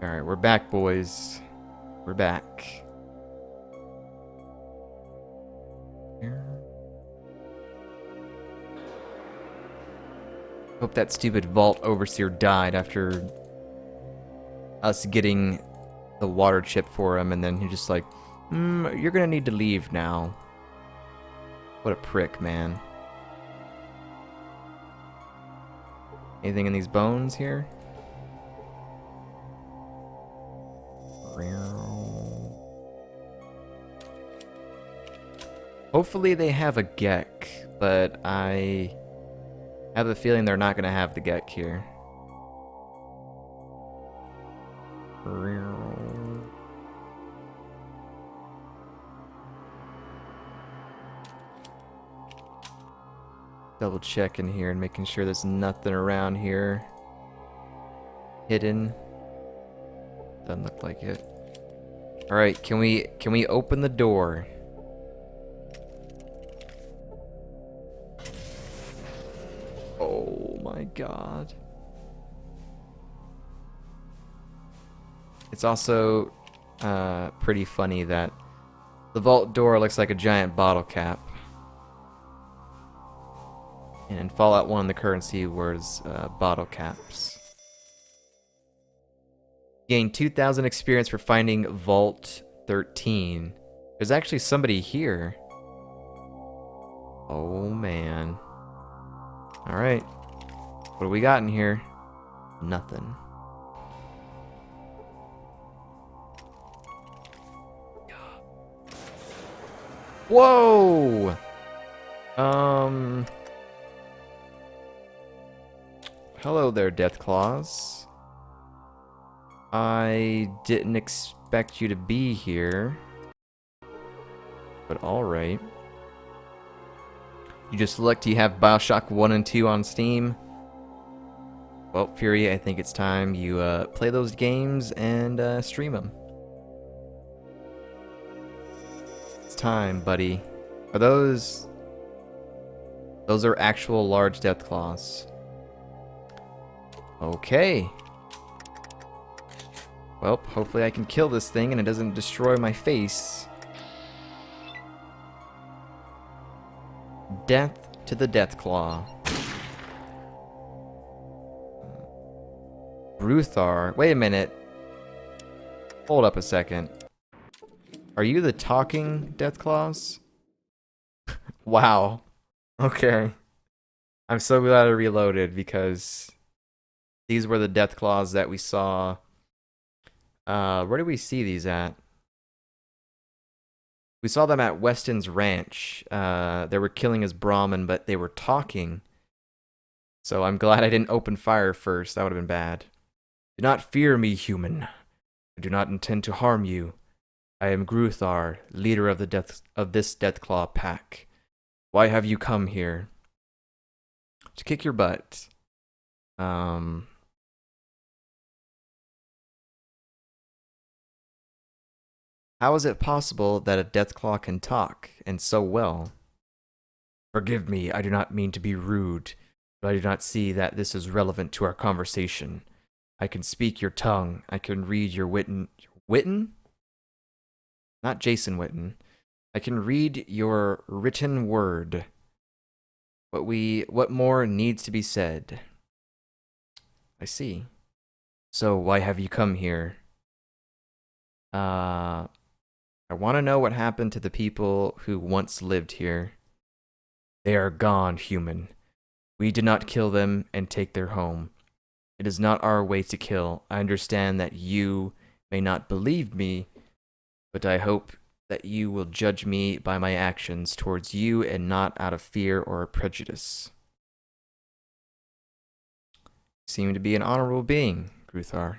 Alright, we're back, boys. We're back. Hope that stupid vault overseer died after us getting the water chip for him, and then he just like, you're gonna need to leave now. What a prick, man. Anything in these bones here? Hopefully they have a Gek, but I have a feeling they're not going to have the Gek here. Double checking here and making sure there's nothing around here hidden. Doesn't look like it. All right, can we open the door? Oh my god. It's also pretty funny that the vault door looks like a giant bottle cap. And in Fallout 1, the currency was bottle caps. Gain 2,000 experience for finding Vault 13. There's actually somebody here. Oh, man. Alright. What do we got in here? Nothing. Whoa! Hello there, Deathclaws. I didn't expect you to be here. But alright. You just looked, you have Bioshock 1 and 2 on Steam. Well, Fury, I think it's time you play those games and stream them. It's time, buddy. Are those... Those are actual large Deathclaws. Okay. Well, hopefully I can kill this thing and it doesn't destroy my face. Death to the Deathclaw. Ruthar. Wait a minute. Hold up a second. Are you the talking Deathclaws? Wow. Okay. I'm so glad I reloaded because these were the Deathclaws that we saw. Where did we see these at? We saw them at Weston's ranch. They were killing his Brahmin, but they were talking. So I'm glad I didn't open fire first. That would have been bad. Do not fear me, human. I do not intend to harm you. I am Gruthar, leader of this Deathclaw pack. Why have you come here? To kick your butt. How is it possible that a Deathclaw can talk, and so well? Forgive me, I do not mean to be rude, but I do not see that this is relevant to our conversation. I can speak your tongue. I can read your Witten? Not Jason Witten. I can read your written word. What more needs to be said? I see. So why have you come here? I want to know what happened to the people who once lived here. They are gone, human. We did not kill them and take their home. It is not our way to kill. I understand that you may not believe me, but I hope that you will judge me by my actions towards you and not out of fear or prejudice. Seem to be an honorable being, Gruthar.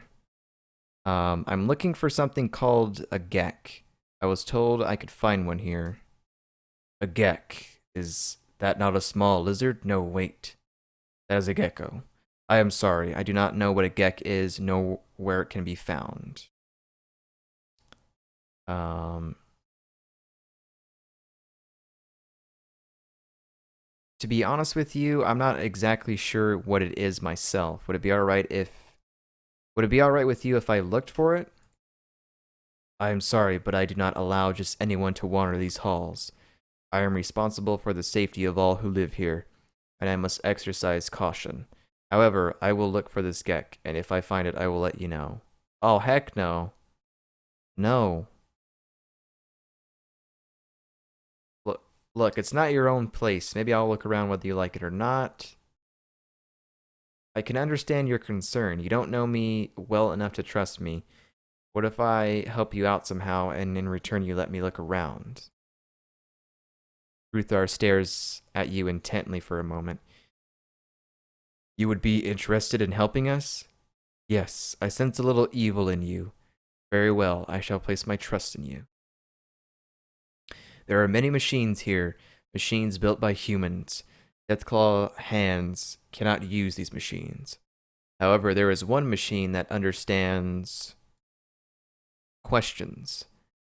I'm looking for something called a Gek. I was told I could find one here. A Gek. Is that not a small lizard? No, wait. That is a gecko. I am sorry. I do not know what a Gek is, nor where it can be found. To be honest with you, I'm not exactly sure what it is myself. Would it be alright if Would it be alright with you if I looked for it? I am sorry, but I do not allow just anyone to wander these halls. I am responsible for the safety of all who live here, and I must exercise caution. However, I will look for this Gek, and if I find it, I will let you know. Oh, heck no. No. Look, it's not your own place. Maybe I'll look around whether you like it or not. I can understand your concern. You don't know me well enough to trust me. What if I help you out somehow, and in return you let me look around? Ruthar stares at you intently for a moment. You would be interested in helping us? Yes, I sense a little evil in you. Very well, I shall place my trust in you. There are many machines here, machines built by humans. Deathclaw hands cannot use these machines. However, there is one machine that understands questions.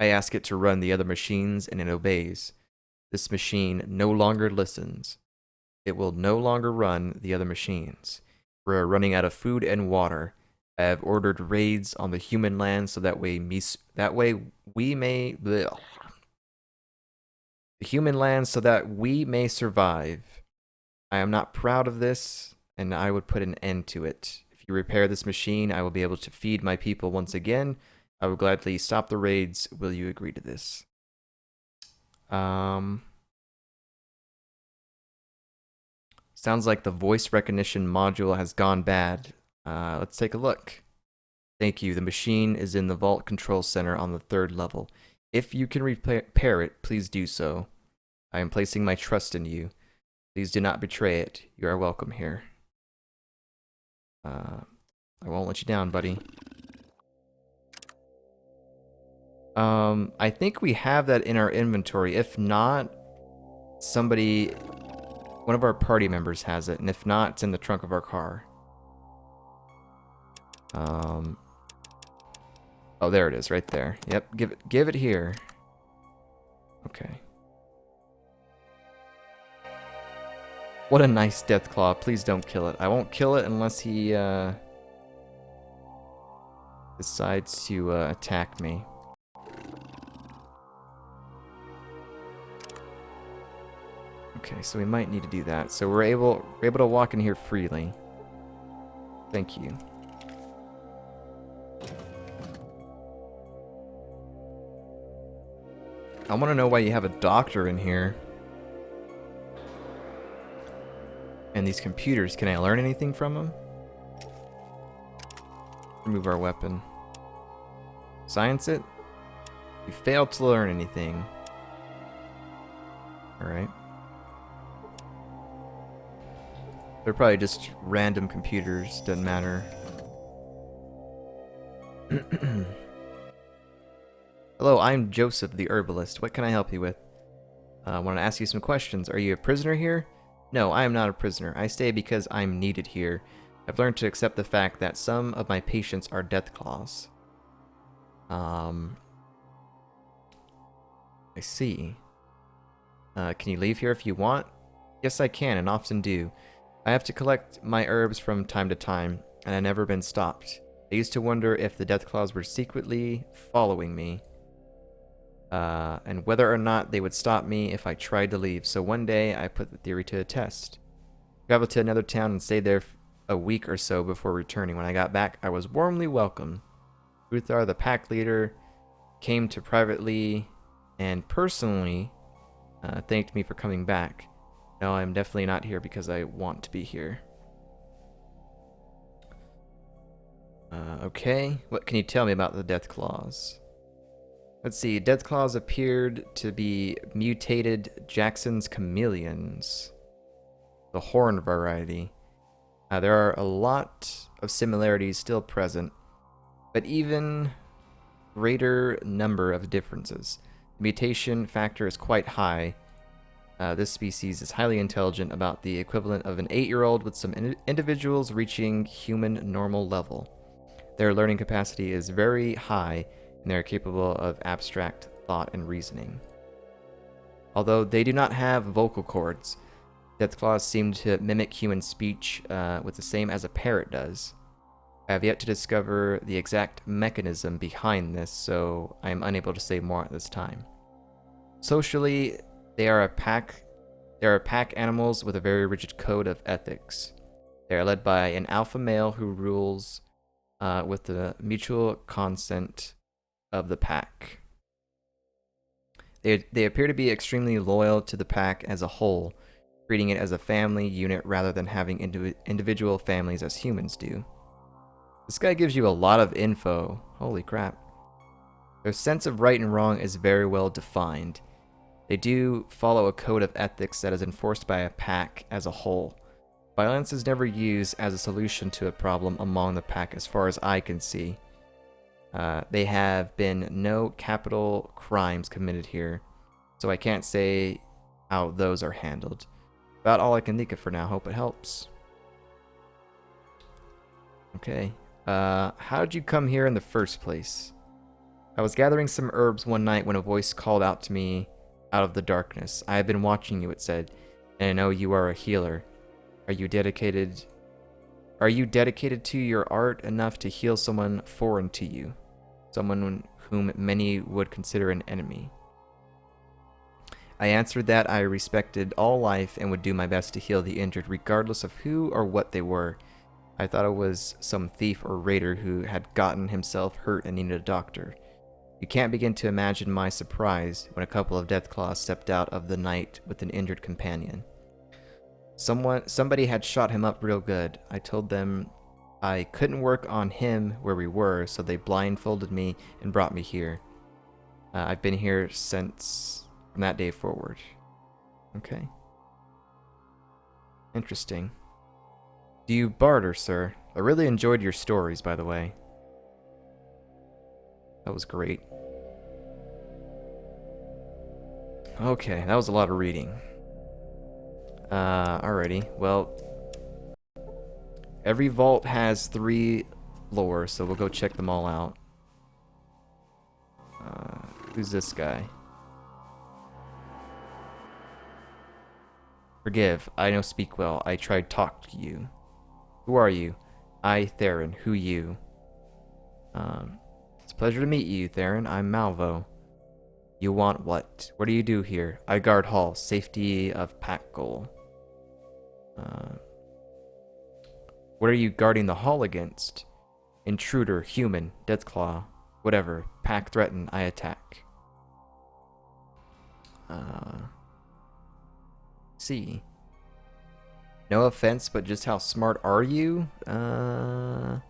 I ask it to run the other machines, and it obeys. This machine no longer listens. It will no longer run the other machines. We're running out of food and water. I have ordered raids on the human land so that way we may bleh. The human land so that we may survive. I am not proud of this, and I would put an end to it. If you repair this machine, I will be able to feed my people once again. I will gladly stop the raids. Will you agree to this? Sounds like the voice recognition module has gone bad. Let's take a look. Thank you. The machine is in the vault control center on the 3rd level. If you can repair it, please do so. I am placing my trust in you. Please do not betray it. You are welcome here. I won't let you down, buddy. I think we have that in our inventory. If not, one of our party members has it, and if not, it's in the trunk of our car. Oh, there it is, right there. Yep, give it here. Okay. What a nice Deathclaw. Please don't kill it. I won't kill it unless he decides to attack me. Okay, so we might need to do that. So we're able to walk in here freely. Thank you. I want to know why you have a doctor in here. And these computers, can I learn anything from them? Remove our weapon. Science it? You failed to learn anything. Alright. They're probably just random computers, doesn't matter. Hello, I'm Joseph, the herbalist. What can I help you with? I want to ask you some questions. Are you a prisoner here? No, I am not a prisoner. I stay because I'm needed here. I've learned to accept the fact that some of my patients are deathclaws. I see. Can you leave here if you want? Yes, I can, and often do. I have to collect my herbs from time to time, and I've never been stopped. I used to wonder if the Deathclaws were secretly following me, and whether or not they would stop me if I tried to leave. So one day, I put the theory to the test. Traveled to another town and stayed there a week or so before returning. When I got back, I was warmly welcomed. Uthar, the pack leader, came to privately and personally thanked me for coming back. No, I'm definitely not here because I want to be here. Okay, what can you tell me about the Deathclaws? Let's see, Deathclaws appeared to be mutated Jackson's chameleons, the horn variety. There are a lot of similarities still present, but even greater number of differences. The mutation factor is quite high. This species is highly intelligent, about the equivalent of an 8-year-old, with some individuals reaching human normal level. Their learning capacity is very high, and they are capable of abstract thought and reasoning. Although they do not have vocal cords, Deathclaws seem to mimic human speech with the same as a parrot does. I have yet to discover the exact mechanism behind this, so I am unable to say more at this time. Socially, they are a pack. They are pack animals with a very rigid code of ethics. They are led by an alpha male who rules with the mutual consent of the pack. They appear to be extremely loyal to the pack as a whole, treating it as a family unit rather than having individual families as humans do. This guy gives you a lot of info. Holy crap. Their sense of right and wrong is very well defined. They do follow a code of ethics that is enforced by a pack as a whole. Violence is never used as a solution to a problem among the pack as far as I can see. They have been no capital crimes committed here, so I can't say how those are handled. About all I can think of for now. Hope it helps. Okay. How did you come here in the first place? I was gathering some herbs one night when a voice called out to me out of the darkness. I have been watching you, it said, and I know you are a healer. Are you dedicated to your art enough to heal someone foreign to you? Someone whom many would consider an enemy? I answered that I respected all life and would do my best to heal the injured, regardless of who or what they were. I thought it was some thief or raider who had gotten himself hurt and needed a doctor. You can't begin to imagine my surprise when a couple of Deathclaws stepped out of the night with an injured companion. Somebody had shot him up real good. I told them I couldn't work on him where we were, so they blindfolded me and brought me here. I've been here since from that day forward. Okay. Interesting. Do you barter, sir? I really enjoyed your stories, by the way. That was great. Okay, that was a lot of reading. Alrighty. Well, every vault has 3 floors, so we'll go check them all out. Who's this guy? Forgive, I no speak well. I tried talk to you. Who are you? I, Theron. Who you? It's a pleasure to meet you, Theron. I'm Malvo. You want what? What do you do here? I guard Hall. Safety of pack goal. What are you guarding the hall against? Intruder, human, Deathclaw, whatever. Pack threaten, I attack. See. No offense, but just how smart are you? How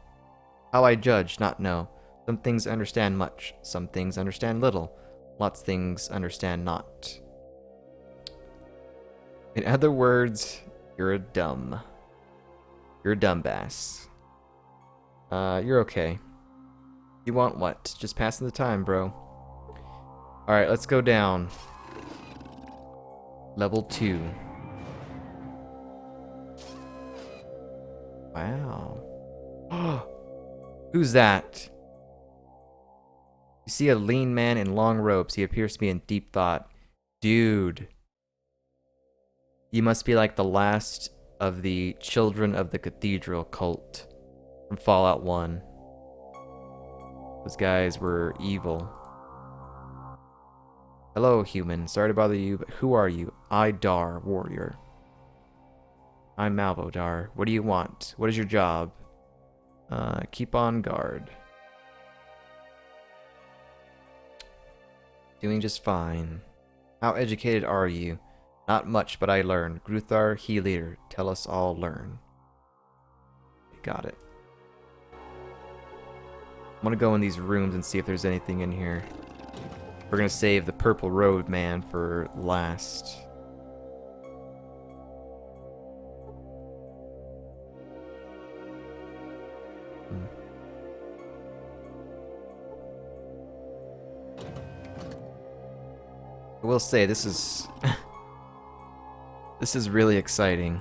I judge, not know. Some things understand much, some things understand little. Lots of things understand not. In other words, you're a dumb. You're a dumbass. You're okay. You want what? Just passing the time, bro. Alright, let's go down. Level 2. Wow. Who's that? You see a lean man in long robes. He appears to be in deep thought. Dude. You must be like the last of the Children of the Cathedral cult from Fallout 1. Those guys were evil. Hello, human. Sorry to bother you, but who are you? I, Dar, warrior. I'm Malvo, Dar. What do you want? What is your job? Keep on guard. Doing just fine. How educated are you? Not much, but I learn. Gruthar, he leader. Tell us all learn. Got it. I'm gonna go in these rooms and see if there's anything in here. We're gonna save the purple road man for last. I will say this is this is really exciting.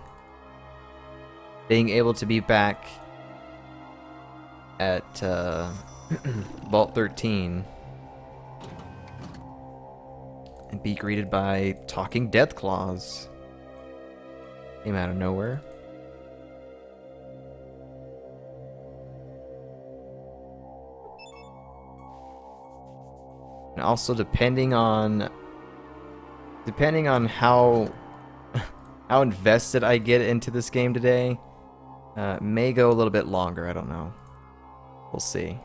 Being able to be back at Vault 13 and be greeted by talking Deathclaws. Came out of nowhere. And also depending on how how invested I get into this game today, may go a little bit longer. I don't know. We'll see.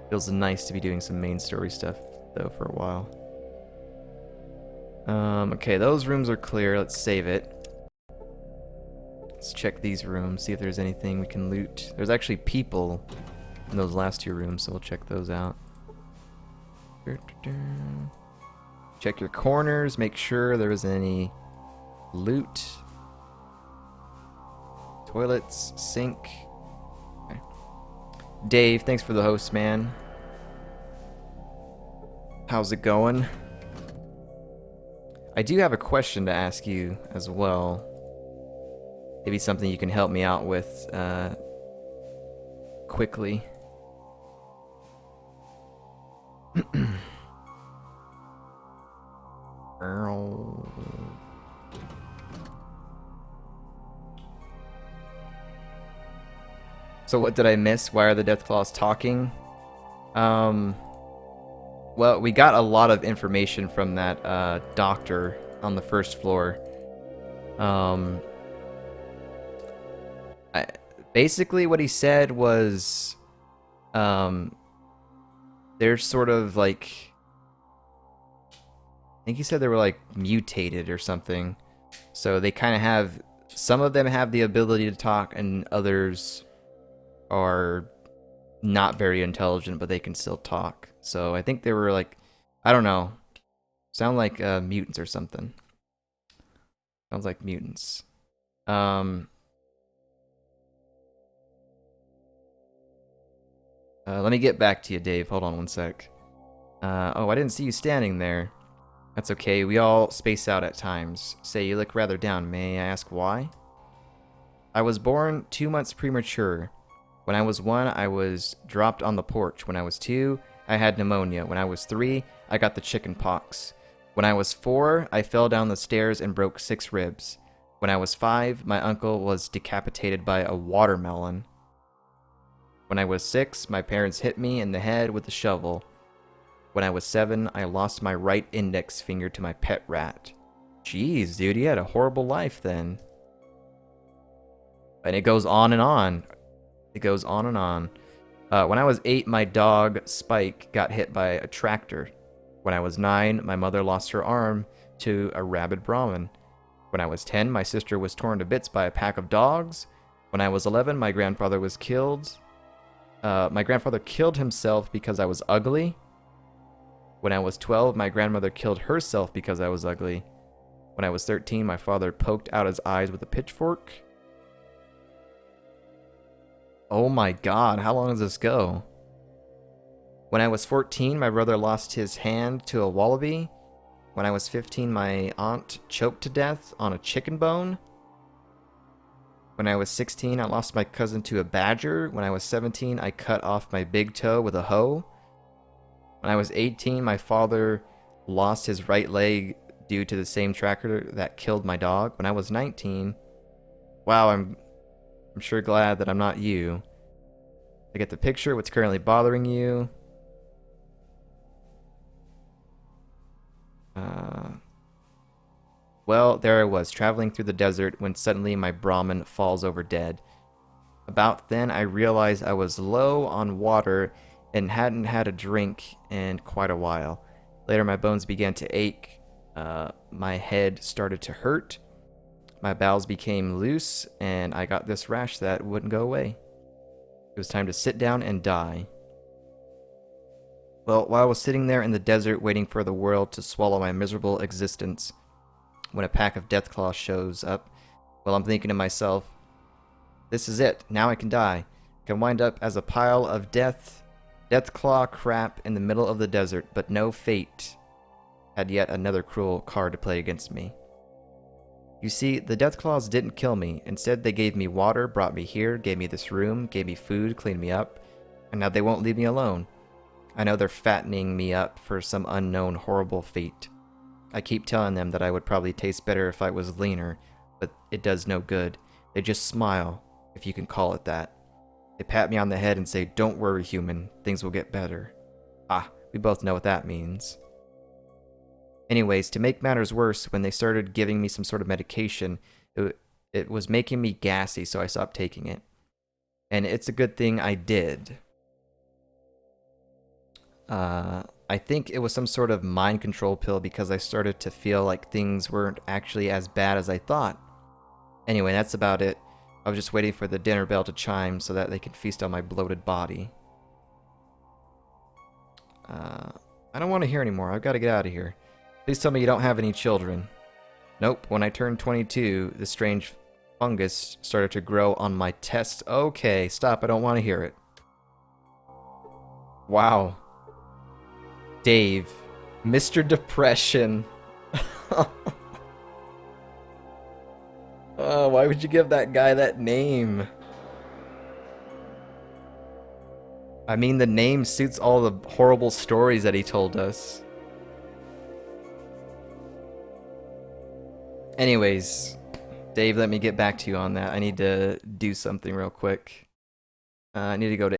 Feels nice to be doing some main story stuff though for a while. Okay, those rooms are clear. Let's save it. Let's check these rooms, see if there's anything we can loot. There's actually people in those last two rooms, so we'll check those out. Check your corners, make sure there isn't any loot. Toilets, sink. Okay. Dave, thanks for the host, man. How's it going? I do have a question to ask you as well. Maybe something you can help me out with quickly. So what did I miss? Why are the Deathclaws talking? Well, we got a lot of information from that doctor on the first floor. Basically what he said was they're sort of like, I think he said they were like mutated or something. So they kind of have, some of them have the ability to talk and others are not very intelligent, but they can still talk. So I think they were like, I don't know, sound like mutants or something. Sounds like mutants. Let me get back to you, Dave. Hold on one sec. Oh, I didn't see you standing there. That's okay. We all space out at times. Say, you look rather down. May I ask why? I was born 2 months premature. When I was 1, I was dropped on the porch. When I was 2, I had pneumonia. When I was 3, I got the chicken pox. When I was 4, I fell down the stairs and broke 6 ribs. When I was 5, my uncle was decapitated by a watermelon. When I was 6, my parents hit me in the head with a shovel. When I was 7, I lost my right index finger to my pet rat. Jeez, dude, you had a horrible life then. And it goes on and on. It goes on and on. When I was 8, my dog, Spike, got hit by a tractor. When I was 9, my mother lost her arm to a rabid Brahmin. When I was 10, my sister was torn to bits by a pack of dogs. When I was 11, my grandfather was killed. My grandfather killed himself because I was ugly. When I was 12, my grandmother killed herself because I was ugly. When I was 13, my father poked out his eyes with a pitchfork. Oh my god, how long does this go? When I was 14, my brother lost his hand to a wallaby. When I was 15, my aunt choked to death on a chicken bone. When I was 16, I lost my cousin to a badger. When I was 17, I cut off my big toe with a hoe. When I was 18, my father lost his right leg due to the same tractor that killed my dog. When I was 19, wow, I'm sure glad that I'm not you. I get the picture, what's currently bothering you. Well, there I was, traveling through the desert when suddenly my Brahmin falls over dead. About then, I realized I was low on water and hadn't had a drink in quite a while. Later, my bones began to ache. My head started to hurt. My bowels became loose, and I got this rash that wouldn't go away. It was time to sit down and die. Well, while I was sitting there in the desert waiting for the world to swallow my miserable existence, when a pack of Deathclaws shows up, well, I'm thinking to myself, this is it. Now I can die. I can wind up as a pile of Deathclaw crap in the middle of the desert, but no, fate had yet another cruel card to play against me. You see, the Deathclaws didn't kill me. Instead, they gave me water, brought me here, gave me this room, gave me food, cleaned me up, and now they won't leave me alone. I know they're fattening me up for some unknown horrible fate. I keep telling them that I would probably taste better if I was leaner, but it does no good. They just smile, if you can call it that. They pat me on the head and say, "Don't worry, human. Things will get better." Ah, we both know what that means. Anyways, to make matters worse, when they started giving me some sort of medication, it was making me gassy, so I stopped taking it. And it's a good thing I did. I think it was some sort of mind control pill because I started to feel like things weren't actually as bad as I thought. Anyway, that's about it. I was just waiting for the dinner bell to chime so that they could feast on my bloated body. I don't want to hear anymore. I've got to get out of here. Please tell me you don't have any children. Nope. When I turned 22, the strange fungus started to grow on my test. Okay, stop. I don't want to hear it. Wow. Dave. Mr. Depression. Oh, why would you give that guy that name? I mean, the name suits all the horrible stories that he told us. Anyways, Dave, let me get back to you on that. I need to do something real quick. I need to go to